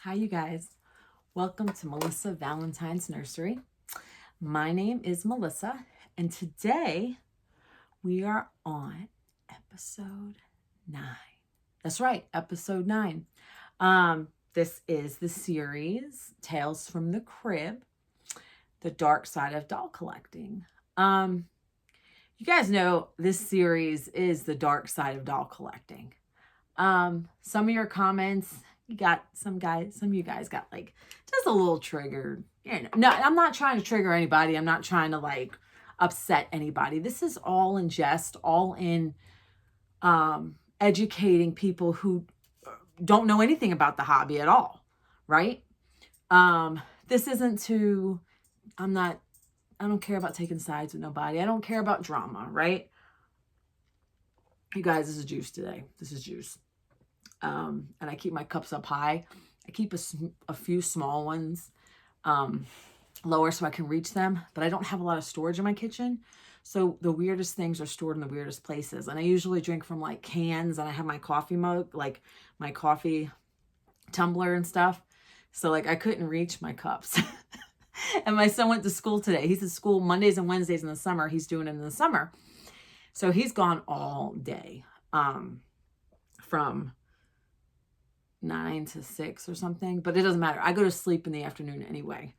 Hi, you guys. Welcome to Melissa Valentine's Nursery. My name is Melissa, and today we are on episode 9. That's right, episode 9. This is the series Tales from the Crib, the dark side of doll collecting. You guys know this series is the dark side of doll collecting. Some of your comments, some of you guys got like just a little triggered. No, I'm not trying to trigger anybody. I'm not trying to like upset anybody. This is all in jest, all in educating people who don't know anything about the hobby at all, right? This isn't to, I don't care about taking sides with nobody. I don't care about drama, right? You guys, this is juice today. This is juice. And I keep my cups up high. I keep a few small ones lower so I can reach them, but I don't have a lot of storage in my kitchen. So the weirdest things are stored in the weirdest places. And I usually drink from like cans, and I have my coffee mug, like my coffee tumbler and stuff. So like I couldn't reach my cups. And my son went to school today. He's at school Mondays and Wednesdays in the summer. He's doing it in the summer. So he's gone all day from 9 to 6 or something, but it doesn't matter. I go to sleep in the afternoon anyway.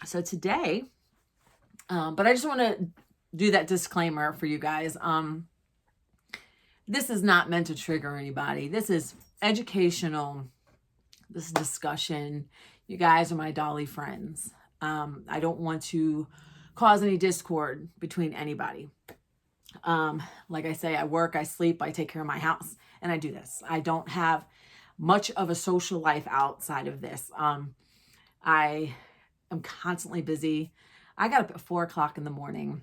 So today, but I just want to do that disclaimer for you guys. This is not meant to trigger anybody. This is educational. This is discussion. You guys are my dolly friends. I don't want to cause any discord between anybody. Like I say, I work, I sleep, I take care of my house, and I do this. I don't have much of a social life outside of this. I am constantly busy. I got up at 4 o'clock in the morning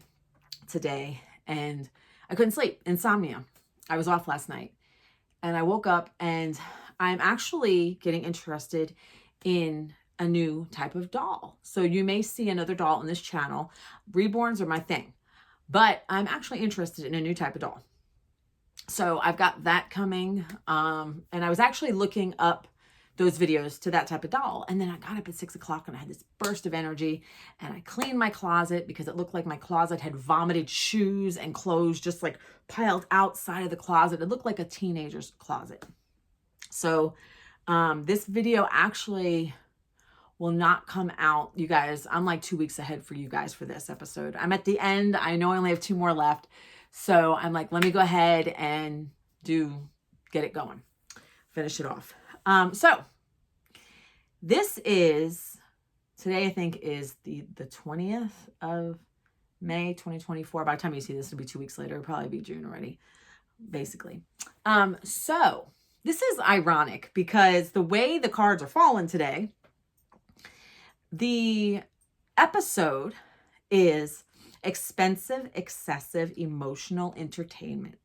today, and I couldn't sleep. Insomnia. I was off last night, and I woke up, and I'm actually getting interested in a new type of doll. So you may see another doll on this channel. Reborns are my thing. But I'm actually interested in a new type of doll. So I've got that coming. And I was actually looking up those videos to that type of doll. And then I got up at 6 o'clock and I had this burst of energy. And I cleaned my closet because it looked like my closet had vomited shoes and clothes just like piled outside of the closet. It looked like a teenager's closet. So this video actually will not come out. You guys, I'm like 2 weeks ahead for you guys for this episode. I'm at the end. I know I only have 2 more left. So I'm like, let me go ahead and get it going. Finish it off. So this is, today I think is the 20th of May, 2024. By the time you see this, it'll be 2 weeks later. It'll probably be June already, basically. So this is ironic because the way the cards are falling today, the episode is expensive, excessive, emotional entertainment.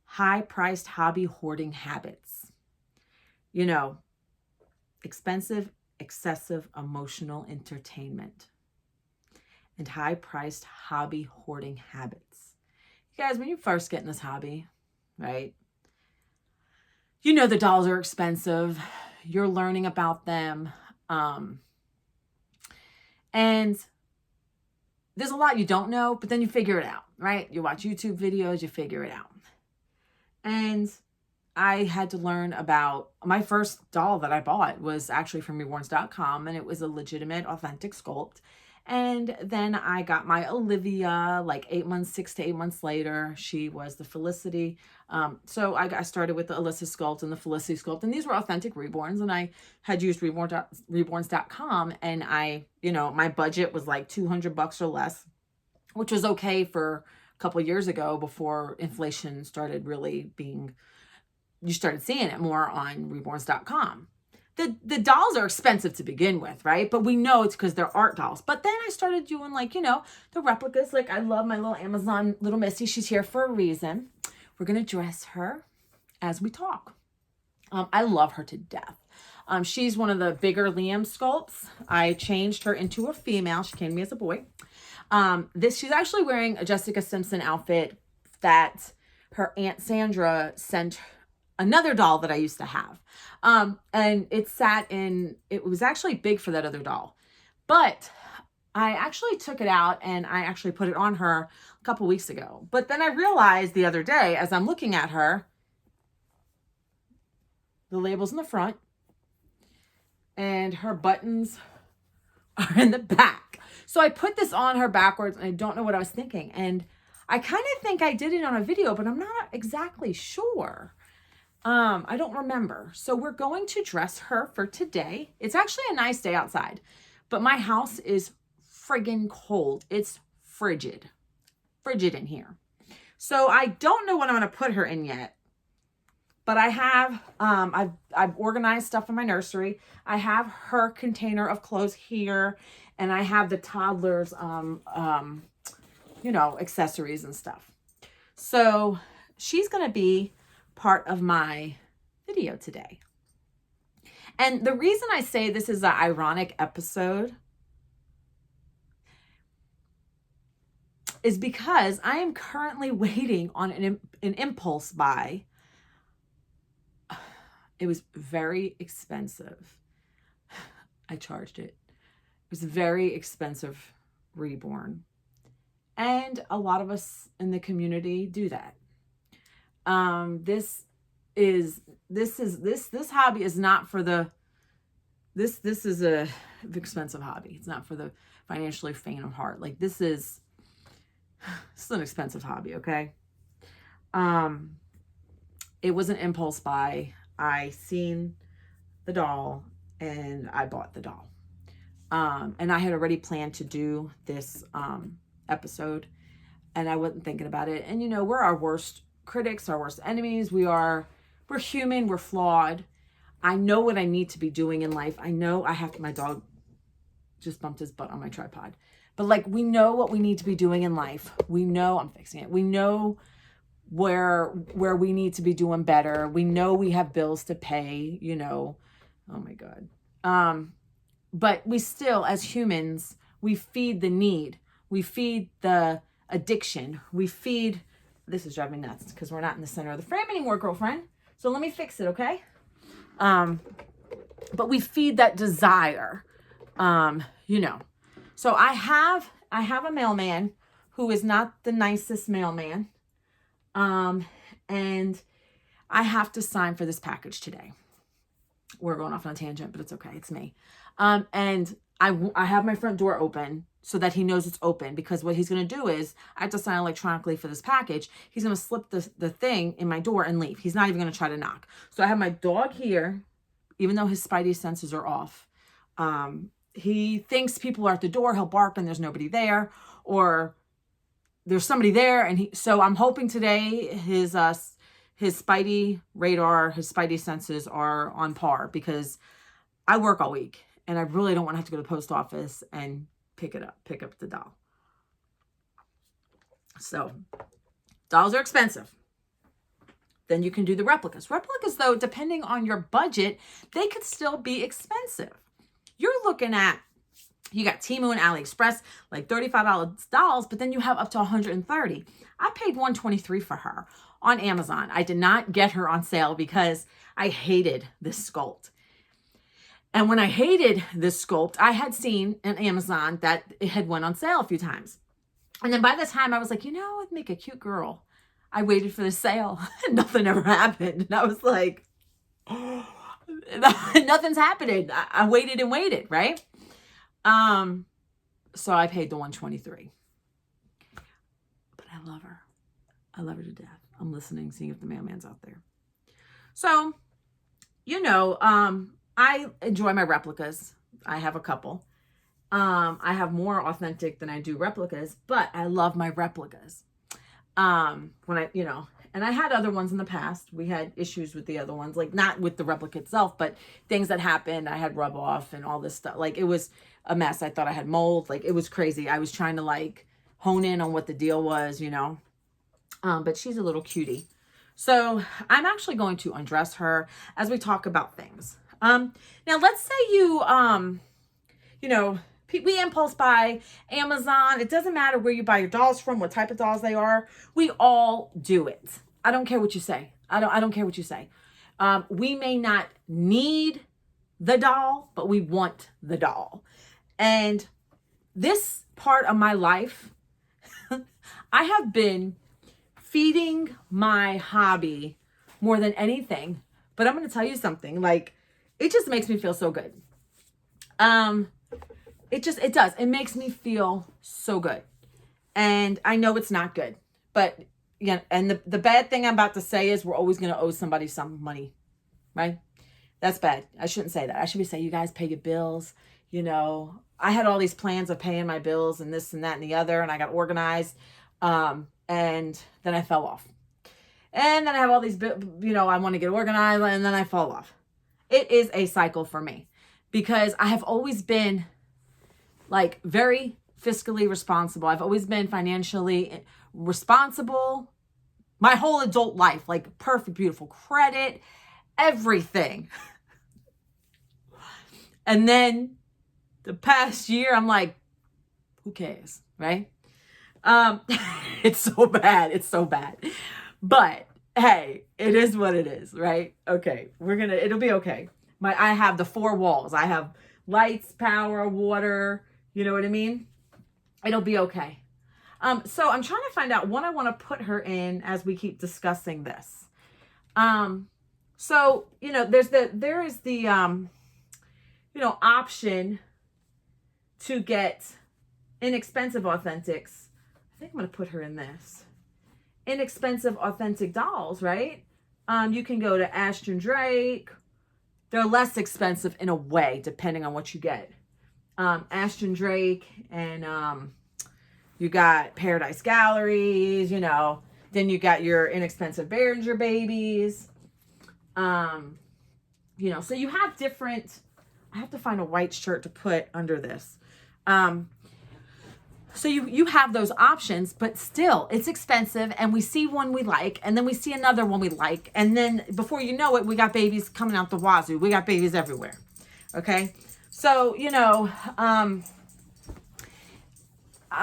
High-priced hobby hoarding habits. You know, expensive, excessive, emotional entertainment. And high-priced hobby hoarding habits. You guys, when you first get in this hobby, right? You know the dolls are expensive. You're learning about them. And there's a lot you don't know, but then you figure it out, right? You watch YouTube videos, you figure it out. And I had to learn about, my first doll that I bought was actually from Reborns.com, and it was a legitimate, authentic sculpt. And then I got my Olivia like 6 to 8 months later. She was the Felicity. So I started with the Alyssa sculpt and the Felicity sculpt, and these were authentic Reborns, and I had used Reborns.com, and my budget was like $200 or less, which was okay for a couple of years ago before inflation started really you started seeing it more on Reborns.com. The dolls are expensive to begin with, right? But we know it's because they're art dolls. But then I started doing the replicas. Like I love my little Amazon little Missy. She's here for a reason. We're going to dress her as we talk. I love her to death. She's one of the bigger Liam sculpts. I changed her into a female. She came to me as a boy. She's actually wearing a Jessica Simpson outfit that her Aunt Sandra sent another doll that I used to have. And it sat in, it was actually big for that other doll. But I actually took it out and I actually put it on her a couple weeks ago. But then I realized the other day, as I'm looking at her, the label's in the front and her buttons are in the back. So I put this on her backwards and I don't know what I was thinking. And I kind of think I did it on a video, but I'm not exactly sure. I don't remember. So we're going to dress her for today. It's actually a nice day outside, but my house is friggin' cold. It's frigid in here. So I don't know what I'm going to put her in yet, but I have, I've organized stuff in my nursery. I have her container of clothes here, and I have the toddlers, you know, accessories and stuff. So she's going to be part of my video today. And the reason I say this is an ironic episode is because I am currently waiting on an impulse buy. It was very expensive. I charged it. It was very expensive Reborn. And a lot of us in the community do that. This hobby is not for the, this is a expensive hobby. It's not for the financially faint of heart. Like this is an expensive hobby. Okay. It was an impulse buy. I seen the doll and I bought the doll. And I had already planned to do this, episode, and I wasn't thinking about it. And you know, we're our worst critics, our worst enemies. We're human, we're flawed. I know what I need to be doing in life. I know I have to, my dog just bumped his butt on my tripod. But like, we know what we need to be doing in life. We know, I'm fixing it. We know where we need to be doing better. We know we have bills to pay, you know. Oh my God. But we still, as humans, we feed the need. We feed the addiction. We feed, this is driving me nuts because we're not in the center of the frame anymore, girlfriend. So let me fix it, okay? But we feed that desire, you know. So I have a mailman who is not the nicest mailman. And I have to sign for this package today. We're going off on a tangent, but it's okay. It's me. And I have my front door open so that he knows it's open, because what he's going to do is I have to sign electronically for this package. He's going to slip the thing in my door and leave. He's not even going to try to knock. So I have my dog here, even though his spidey senses are off. He thinks people are at the door. He'll bark and there's nobody there, or there's somebody there. And so I'm hoping today his spidey radar, his spidey senses are on par, because I work all week and I really don't want to have to go to the post office and pick up the doll. So dolls are expensive. Then you can do the replicas. Replicas, though, depending on your budget, they could still be expensive. You're looking at, you got Temu and AliExpress, like $35 dolls, but then you have up to $130. I paid $123 for her on Amazon. I did not get her on sale because I hated this sculpt. And when I hated this sculpt, I had seen on Amazon that it had went on sale a few times. And then by the time I was like, you know, I'd make a cute girl. I waited for the sale and nothing ever happened. And I was like, oh, nothing's happening. I waited and waited, right? So I paid the $123. But I love her. I love her to death. I'm listening, seeing if the mailman's out there. So, you know, I enjoy my replicas. I have a couple. I have more authentic than I do replicas, but I love my replicas. When I, you know, and I had other ones in the past. We had issues with the other ones, like not with the replica itself, but things that happened. I had rub off and all this stuff. Like it was a mess. I thought I had mold. Like it was crazy. I was trying to like hone in on what the deal was, you know. But she's a little cutie. So I'm actually going to undress her as we talk about things. Now let's say you, you know, we impulse buy Amazon. It doesn't matter where you buy your dolls from, what type of dolls they are. We all do it. I don't care what you say. I don't care what you say. We may not need the doll, but we want the doll. And this part of my life, I have been feeding my hobby more than anything. But I'm going to tell you something, like, it just makes me feel so good. It does. It makes me feel so good. And I know it's not good, but yeah. And the bad thing I'm about to say is we're always going to owe somebody some money, right? That's bad. I shouldn't say that. I should be saying, you guys pay your bills. You know, I had all these plans of paying my bills and this and that and the other, and I got organized. And then I fell off. And then I have all these, you know, I want to get organized, and then I fall off. It is a cycle for me because I have always been like very fiscally responsible. I've always been financially responsible my whole adult life, like perfect, beautiful credit, everything. And then the past year, I'm like, who cares, right? It's so bad. It's so bad. But hey, it is what it is, right? Okay, it'll be okay. I have the 4 walls. I have lights, power, water, you know what I mean? It'll be okay. So I'm trying to find out what I want to put her in as we keep discussing this. So, you know, there is the, you know, option to get inexpensive authentics. I think I'm going to put her in this. Inexpensive authentic dolls, right? You can go to Ashton Drake. They're less expensive in a way, depending on what you get. Ashton Drake, and you got Paradise Galleries, you know. Then you got your inexpensive Behringer babies. You know, so you have different. I have to find a white shirt to put under this. So you have those options, but still it's expensive, and we see one we like, and then we see another one we like, and then before you know it, we got babies coming out the wazoo. We got babies everywhere. Okay. So, you know, I'm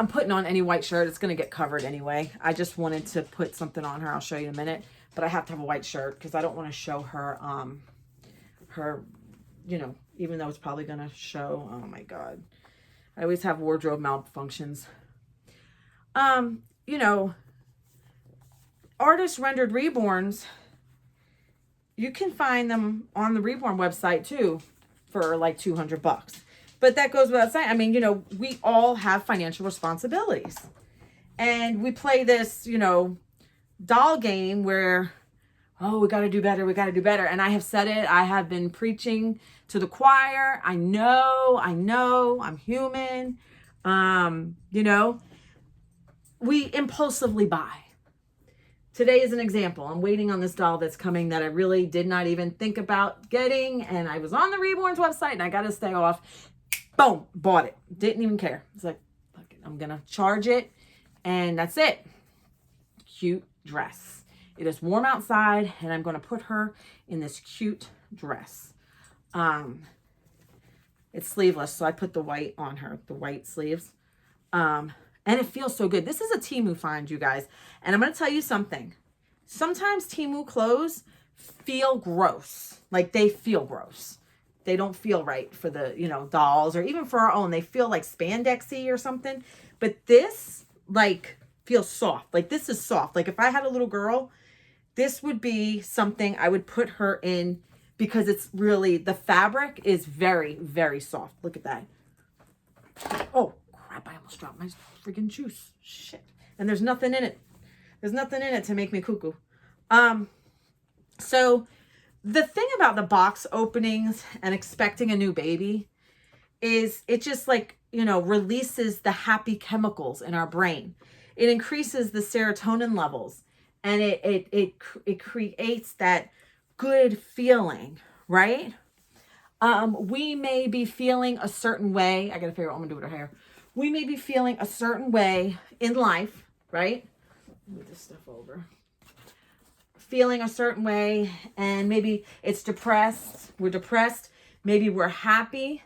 putting on any white shirt. It's going to get covered anyway. I just wanted to put something on her. I'll show you in a minute, but I have to have a white shirt because I don't want to show her, her, you know, even though it's probably going to show, oh my God. I always have wardrobe malfunctions. You know, artist rendered Reborns, you can find them on the Reborn website too for like $200. But that goes without saying. I mean, you know, we all have financial responsibilities. And we play this, you know, doll game where, oh, we got to do better. We got to do better. And I have said it. I have been preaching to the choir. I know, I'm human. You know, we impulsively buy. Today is an example. I'm waiting on this doll that's coming that I really did not even think about getting. And I was on the Reborns website and I got to stay off. Boom, bought it. Didn't even care. It's like, fuck it, I'm going to charge it. And that's it. Cute dress. It is warm outside, and I'm going to put her in this cute dress. It's sleeveless, so I put the white on her, the white sleeves. And it feels so good. This is a Temu find, you guys. And I'm going to tell you something. Sometimes Temu clothes feel gross. Like, they feel gross. They don't feel right for the, you know, dolls, or even for our own. They feel like spandexy or something. But this, like, feels soft. Like, this is soft. Like, if I had a little girl, this would be something I would put her in, because it's really, the fabric is very, very soft. Look at that. Oh, crap. I almost dropped my freaking juice. Shit. And there's nothing in it. There's nothing in it to make me cuckoo. So the thing about the box openings and expecting a new baby is it just, like, you know, releases the happy chemicals in our brain. It increases the serotonin levels, and it creates that good feeling, right? We may be feeling a certain way. I got to figure out what I'm going to do with her hair. We may be feeling a certain way in life, right? Move this stuff over. Feeling a certain way, and maybe it's depressed. We're depressed. Maybe we're happy.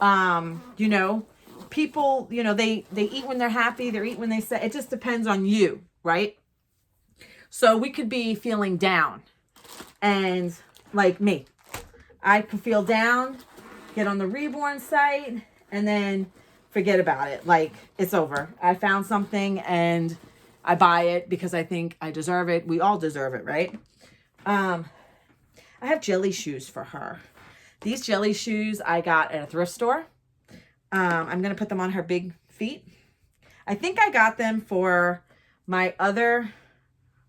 You know, people, you know, they eat when they're happy. They eat when they say. It just depends on you, right? So we could be feeling down, and like me. I can feel down, get on the Reborn site, and then forget about it. Like, it's over. I found something and I buy it because I think I deserve it. We all deserve it, right? I have jelly shoes for her. These jelly shoes I got at a thrift store. I'm going to put them on her big feet. I think I got them for my other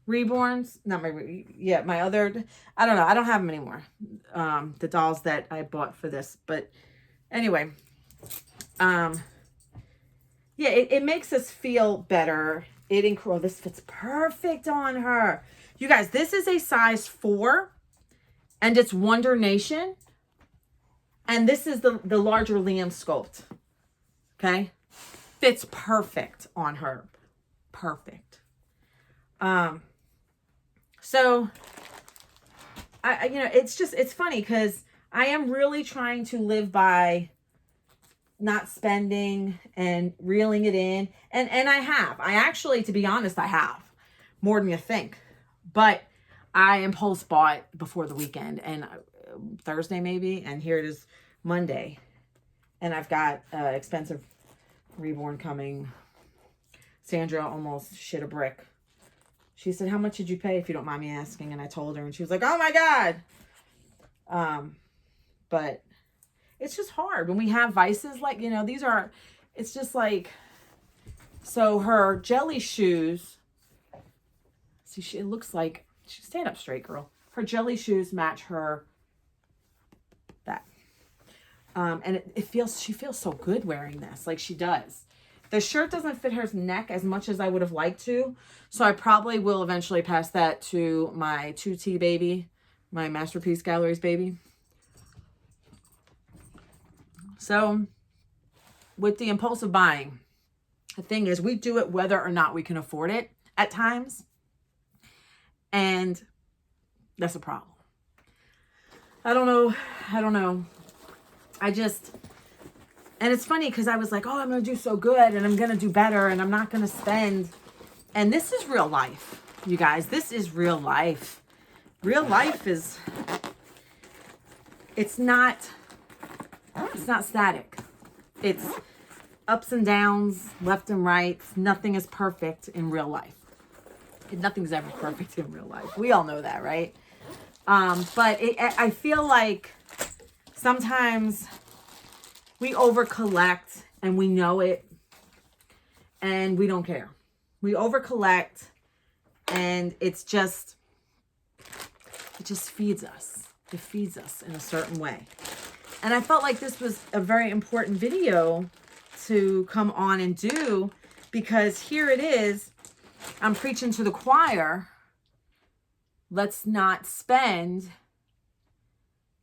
Reborns. Not my, yeah, my other, I don't know. I don't have them anymore. The dolls that I bought for this. But anyway, yeah, it makes us feel better. Oh, this fits perfect on her. You guys, this is a size 4 and it's Wonder Nation. And this is the larger Liam sculpt. Okay. Fits perfect on her. Perfect. So it's funny because I am really trying to live by not spending and reeling it in. And I actually, to be honest, I have more than you think, but I impulse bought before the weekend and Thursday maybe. And here it is Monday. And I've got expensive Reborn coming. Sandra almost shit a brick. She said, how much did you pay, if you don't mind me asking? And I told her and she was like, oh my God. But it's just hard when we have vices like, it's just like, so her jelly shoes, see, it looks like, stand up straight, girl. Her jelly shoes match her, that. And she feels so good wearing this, like she does. The shirt doesn't fit her neck as much as I would have liked to. So I probably will eventually pass that to my 2T baby, my Masterpiece Galleries baby. So with the impulsive buying, the thing is we do it whether or not we can afford it at times. And that's a problem. I don't know. And it's funny because I was like, oh, I'm going to do so good and I'm going to do better and I'm not going to spend. And this is real life, you guys. This is real life. Real life is, it's not static. It's ups and downs, left and right. Nothing is perfect in real life. Nothing's ever perfect in real life. We all know that, right? But I feel like sometimes we over collect and we know it and we don't care. We over collect and it just feeds us. It feeds us in a certain way. And I felt like this was a very important video to come on and do because here it is. I'm preaching to the choir. Let's not spend.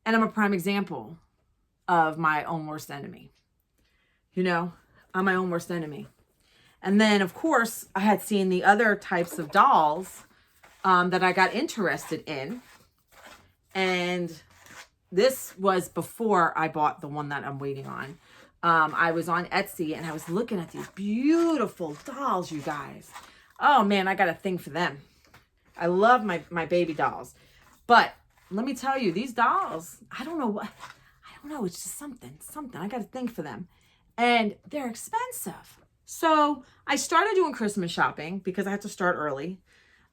And I'm a prime example of my own worst enemy. I'm my own worst enemy. And then, of course, I had seen the other types of dolls that I got interested in. And this was before I bought the one that I'm waiting on. I was on Etsy and I was looking at these beautiful dolls, you guys. Oh, man, I got a thing for them. I love my baby dolls. But let me tell you, these dolls, I don't know. It's just something. I got a thing for them. And they're expensive. So I started doing Christmas shopping because I had to start early.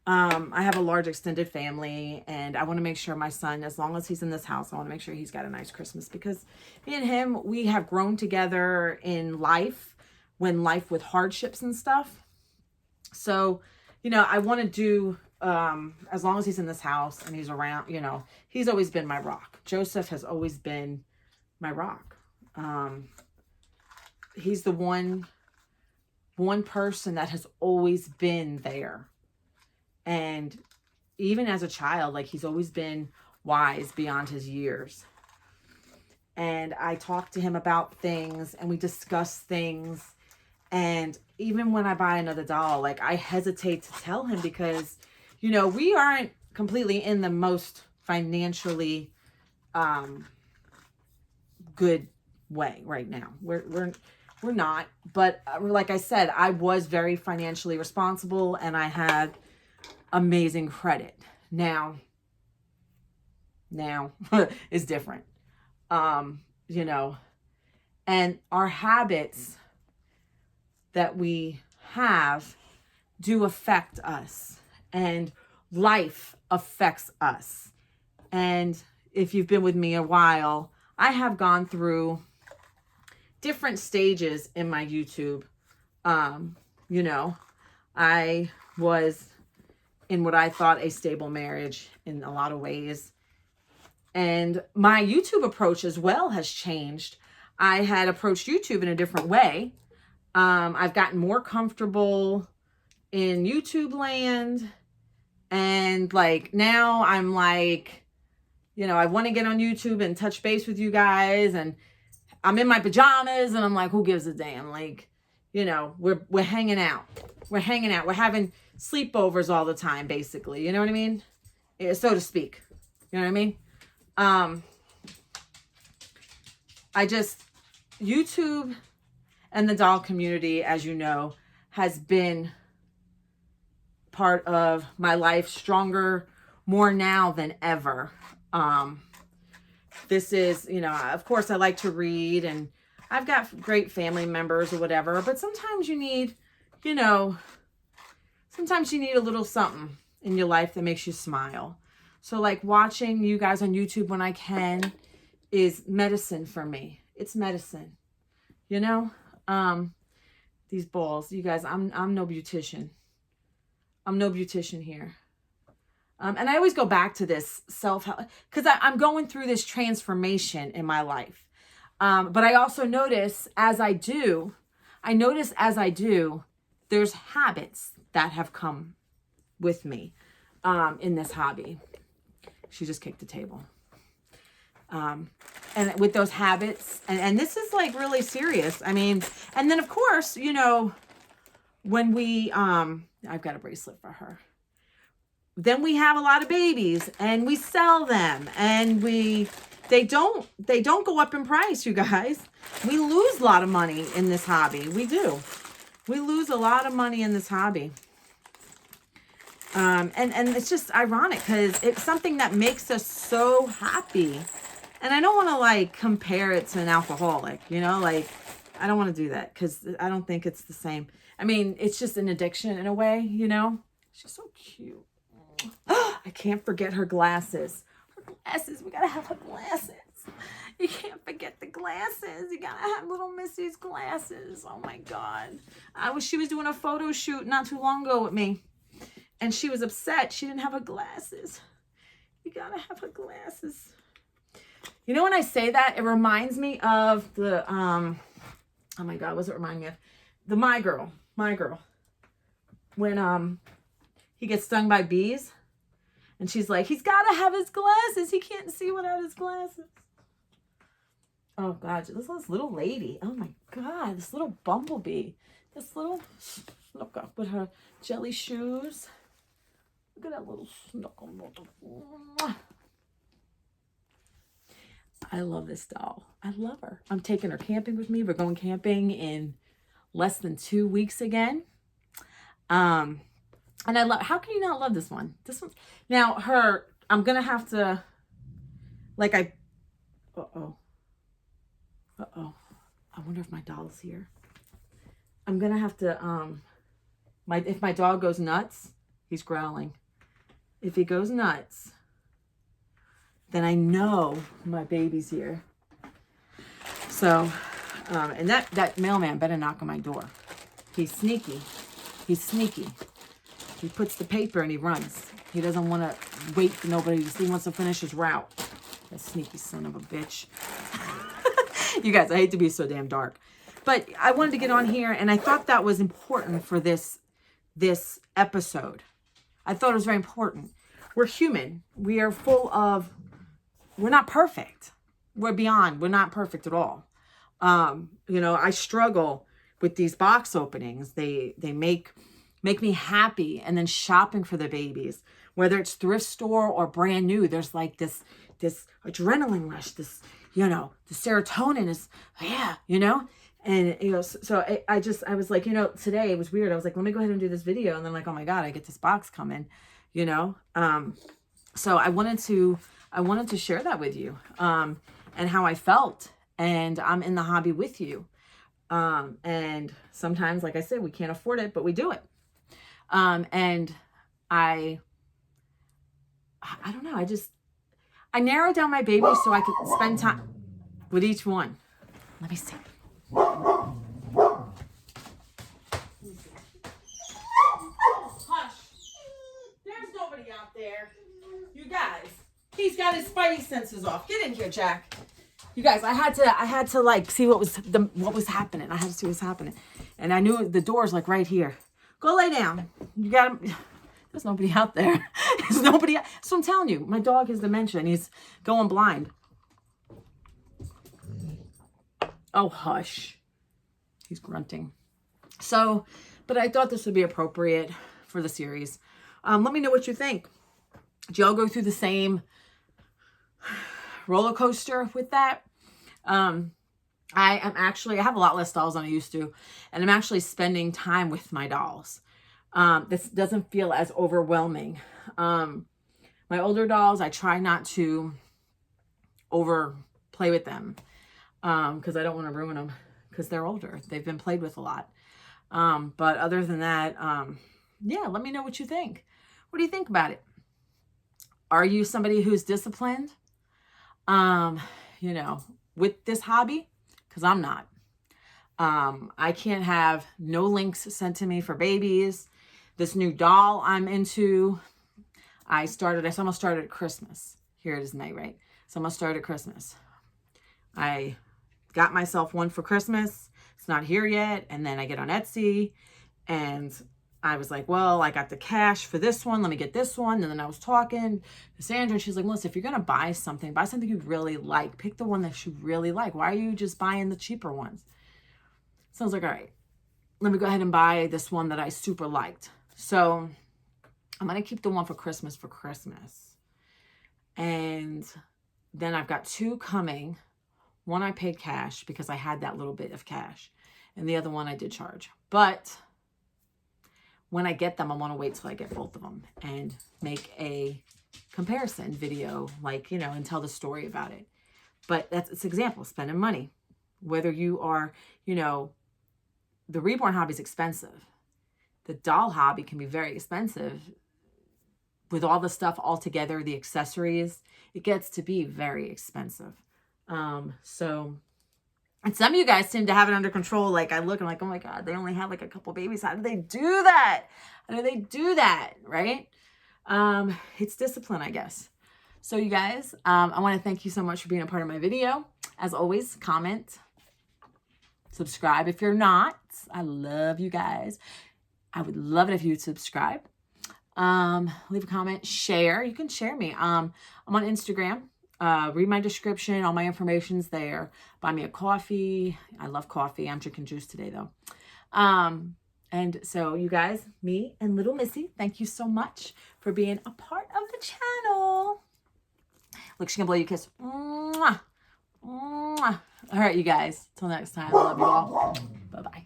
I have a large extended family and I want to make sure my son, as long as he's in this house, I want to make sure he's got a nice Christmas because me and him, we have grown together in life, with hardships and stuff. So, I want to do, as long as he's in this house and he's around, he's always been my rock. Joseph has always been my rock. He's the one person that has always been there. And even as a child, like he's always been wise beyond his years. And I talk to him about things and we discuss things. And even when I buy another doll, like I hesitate to tell him because, we aren't completely in the most financially good way right now. We're not. But like I said, I was very financially responsible and I had amazing credit. Now, now is different. You know, and our habits that we have do affect us, and life affects us. And if you've been with me a while, I have gone through different stages in my YouTube. You know, I was in what I thought a stable marriage in a lot of ways. And my YouTube approach as well has changed. I had approached YouTube in a different way. I've gotten more comfortable in YouTube land. And like now I'm like, you know, I want to get on YouTube and touch base with you guys. And I'm in my pajamas and I'm like, who gives a damn? Like, you know, we're hanging out. We're hanging out. We're having sleepovers all the time, basically. You know what I mean? Yeah, so to speak. You know what I mean? YouTube and the doll community, as you know, has been part of my life, stronger, more now than ever. This is, you know, of course I like to read and I've got great family members or whatever, but sometimes you need, you know, sometimes you need a little something in your life that makes you smile. So like watching you guys on YouTube when I can is medicine for me. It's medicine, you know? These balls, you guys, I'm no beautician. I'm no beautician here. And I always go back to this self-help because I'm going through this transformation in my life. But I also notice as I do, there's habits that have come with me in this hobby. She just kicked the table. And with those habits, and this is like really serious. I mean, and then of course, you know, when we, I've got a bracelet for her. Then we have a lot of babies and we sell them and they don't go up in price, you guys. We lose a lot of money in this hobby. We do. We lose a lot of money in this hobby. And it's just ironic because it's something that makes us so happy. And I don't want to like compare it to an alcoholic, you know, like I don't want to do that because I don't think it's the same. I mean, it's just an addiction in a way, you know. She's so cute. I can't forget her glasses. Her glasses. We got to have her glasses. You can't forget the glasses. You got to have little Missy's glasses. Oh my God. She was doing a photo shoot not too long ago with me. And she was upset. She didn't have her glasses. You got to have her glasses. You know, when I say that, it reminds me of the, oh my God, what's it remind me of? The My Girl. When, he gets stung by bees and she's like, he's got to have his glasses. He can't see without his glasses. Oh God, this little lady. Oh my God, this little bumblebee. Look up with her jelly shoes. Look at that little snuckle. I love this doll. I love her. I'm taking her camping with me. We're going camping in less than 2 weeks again. And I love, how can you not love this one? This one, now I'm going to have to, like uh-oh. I wonder if my doll's here. I'm going to have to, if my dog goes nuts, he's growling. If he goes nuts, then I know my baby's here. So, and that mailman better knock on my door. He's sneaky. He puts the paper and he runs. He doesn't want to wait for nobody. He wants to finish his route. That sneaky son of a bitch. You guys, I hate to be so damn dark. But I wanted to get on here and I thought that was important for this episode. I thought it was very important. We're human. We are we're not perfect. We're not perfect at all. You know, I struggle with these box openings. They make me happy, and then shopping for the babies, whether it's thrift store or brand new, there's like this adrenaline rush, this, you know, the serotonin is, yeah, you know, and, you know, so I was like, you know, today it was weird. I was like, let me go ahead and do this video. And then like, oh my God, I get this box coming, you know? So I wanted to I wanted to share that with you, and how I felt. And I'm in the hobby with you. And sometimes, like I said, we can't afford it, but we do it. And I don't know. I narrowed down my babies so I could spend time with each one. Let me see. Hush. There's nobody out there. You guys. He's got his spidey senses off. Get in here, Jack. You guys, I had to like see what was happening. I had to see what's happening. And I knew the door's like right here. Go lay down. You got him. There's nobody out there. There's nobody. So I'm telling you, my dog has dementia and he's going blind. Oh, hush. He's grunting. So, but I thought this would be appropriate for the series. Let me know what you think. Do y'all go through the same roller coaster with that? I have a lot less dolls than I used to, and I'm actually spending time with my dolls. This doesn't feel as overwhelming. My older dolls, I try not to overplay with them, because I don't want to ruin them, because they're older. They've been played with a lot. But other than that, yeah, let me know what you think. What do you think about it? Are you somebody who's disciplined, you know, with this hobby? Because I'm not. I can't have no links sent to me for babies. This new doll I'm into, I almost started at Christmas. Here it is May, right? So I almost started at Christmas. I got myself one for Christmas. It's not here yet. And then I get on Etsy and I was like, well, I got the cash for this one. Let me get this one. And then I was talking to Sandra and she's like, Melissa, if you're going to buy something you really like. Pick the one that you really like. Why are you just buying the cheaper ones? So I was like, all right, let me go ahead and buy this one that I super liked. So I'm going to keep the one for Christmas. And then I've got two coming. One I paid cash because I had that little bit of cash. And the other one I did charge. But when I get them, I want to wait till I get both of them and make a comparison video, like, you know, and tell the story about it. But it's an example, spending money. Whether you are, you know, the reborn hobby is expensive. The doll hobby can be very expensive. With all the stuff all together, the accessories, it gets to be very expensive. So, and some of you guys seem to have it under control. Like I look, I'm like, oh my God, they only have like a couple babies. How do they do that? How do they do that? Right? It's discipline, I guess. So you guys, I want to thank you so much for being a part of my video. As always, comment, subscribe if you're not. I love you guys. I would love it if you would subscribe. Leave a comment, share. You can share me. I'm on Instagram. Read my description. All my information's there. Buy me a coffee. I love coffee. I'm drinking juice today though. And so you guys, me and little Missy, thank you so much for being a part of the channel. Look, she's gonna blow you a kiss. Mwah. Mwah. All right, you guys. Till next time. I love you all. Bye-bye.